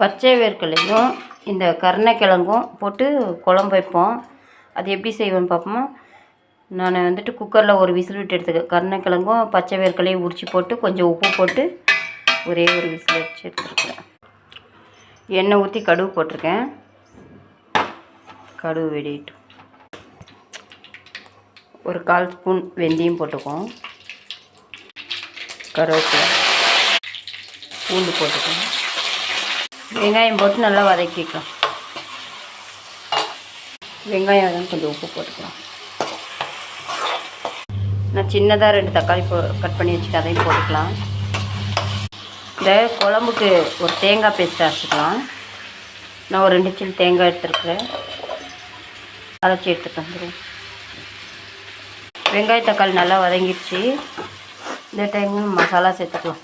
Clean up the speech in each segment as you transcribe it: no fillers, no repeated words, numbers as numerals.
பச்சை வேர்க்கடலையும் இந்த கருணைக்கிழங்கும் போட்டு குழம்பு வைப்போம். அது எப்படி செய்வேன்னு பார்ப்போமா. நான் வந்துட்டு குக்கரில் ஒரு விசில் விட்டு எடுத்துக்க கருணைக்கிழங்கும் பச்சை வேர்க்கடலையும் உரித்து போட்டு கொஞ்சம் உப்பு போட்டு ஒரே ஒரு விசில் வச்சு எடுத்துருக்கேன். எண்ணெய் ஊற்றி கடுகு போட்டிருக்கேன். கடுகு வெடிட்டு ஒரு 1/4 ஸ்பூன் வெந்தயம் போட்டுக்குவோம். கருவேப்பிலை, பூண்டு போட்டுக்கோங்க. வெங்காயம் போட்டு நல்லா வதக்கிக்கலாம். வெங்காயம் தான் கொஞ்சம் உப்பு போட்டுக்கலாம். நான் சின்னதாக 2 தக்காளி கட் பண்ணி வச்சுட்டு அதையும் போட்டுக்கலாம். இந்த குழம்புக்கு ஒரு தேங்காய் பேஸ்ட் அரைச்சிக்கலாம். நான் ஒரு 2 சில்லு தேங்காய் எடுத்துருக்குறேன். அரைச்சி எடுத்துட்டு வந்துடுவோம். வெங்காய தக்காளி நல்லா வதங்கிடுச்சு. இந்த டைமில் மசாலா சேர்த்துக்கலாம்.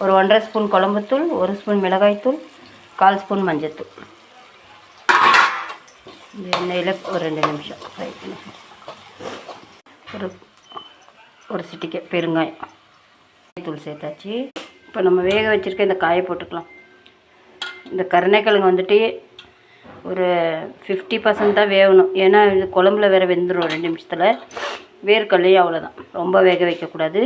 ஒரு 1/2 ஸ்பூன் குழம்புத்தூள், 1 ஸ்பூன் மிளகாய்த்தூள், 1/4 ஸ்பூன் மஞ்சள்தூள். இந்த எண்ணெயில் ஒரு 2 நிமிஷம் ஃப்ரை பண்ணி ஒரு சிட்டிக்கை பெருங்காயம் தூள் சேர்த்தாச்சு. இப்போ நம்ம வேக வச்சுருக்க இந்த காயை போட்டுக்கலாம். இந்த கருணைக்கிழங்கு வந்துட்டு ஒரு 50% தான் வேகணும். ஏன்னா இது குழம்புல வேறு வெந்துடும் 2 நிமிஷத்தில். வேர்க்கடலையும் அவ்வளோதான், ரொம்ப வேக வைக்கக்கூடாது.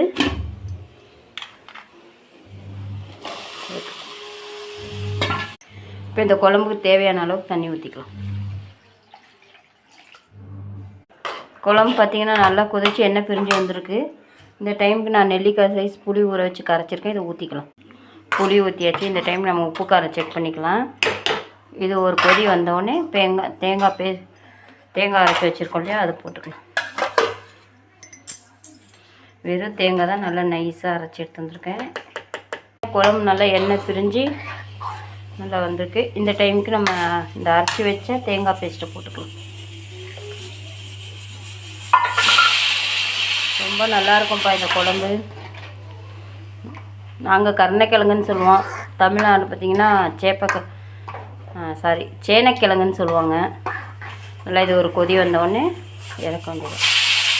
இப்போ இந்த குழம்புக்கு தேவையான அளவுக்கு தண்ணி ஊற்றிக்கலாம். குழம்பு பார்த்திங்கன்னா நல்லா கொதிச்சு எண்ணெய் பிரிஞ்சு வந்திருக்கு. இந்த டைமுக்கு நான் நெல்லிக்காய் சைஸ் புளி ஊற வச்சு கரைச்சிருக்கேன். இதை ஊற்றிக்கலாம். புளி ஊற்றியாச்சு. இந்த டைம் நம்ம உப்பு காரம் செக் பண்ணிக்கலாம். இது ஒரு கொதி வந்தோடனே தேங்காய் அரைச்சி வச்சுருக்கோம் இல்லையா, அதை போட்டுக்கலாம். வெறும் தேங்காய் தான் நல்லா நைஸாக அரைச்சி எடுத்து வந்திருக்கேன். குழம்பு நல்லா எண்ணெய் பிரிஞ்சு நல்லா வந்திருக்கு. இந்த டைமுக்கு நம்ம இந்த அரைச்சி வச்ச தேங்காய் பேஸ்ட்டை போட்டுக்கலாம். ரொம்ப நல்லாயிருக்கும்ப்பா இந்த குழம்பு. நாங்கள் கருணைக்கிழங்குன்னு சொல்லுவோம். தமிழ்நாடு பார்த்திங்கன்னா சேனைக்கிழங்குன்னு சொல்லுவாங்க. நல்லா இது ஒரு கொதி வந்தோடனே இறக்க வந்துடும்.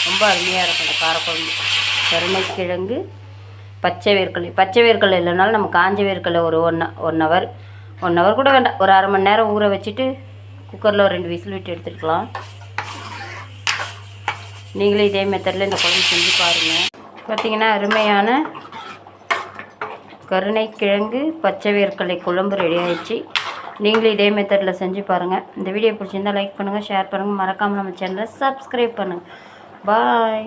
ரொம்ப அருமையாக இருக்கும் இந்த காரக்குழம்பு. கருணைக்கிழங்கு பச்சை வேர்க்கடலை இல்லைனாலும் நம்ம காஞ்ச வேர்க்கடலை ஒரு ஒன் ஹவர் கூட வேண்டாம், ஒரு 1/2 மணி நேரம் ஊற வச்சுட்டு குக்கரில் ஒரு 2 விசில் விட்டு எடுத்துக்கலாம். நீங்களே இதே மெத்தடில் இந்த குழம்பு செஞ்சு பாருங்கள். பார்த்திங்கன்னா அருமையான கருணைக்கிழங்கு பச்சை வேர்க்கடலை குழம்பு ரெடி ஆகிடுச்சு. நீங்களும் இதே மெத்தடில் செஞ்சு பாருங்கள். இந்த வீடியோ பிடிச்சிருந்தால் லைக் பண்ணுங்கள், ஷேர் பண்ணுங்கள், மறக்காமல் நம்ம சேனலை சப்ஸ்கிரைப் பண்ணுங்கள். பாய்.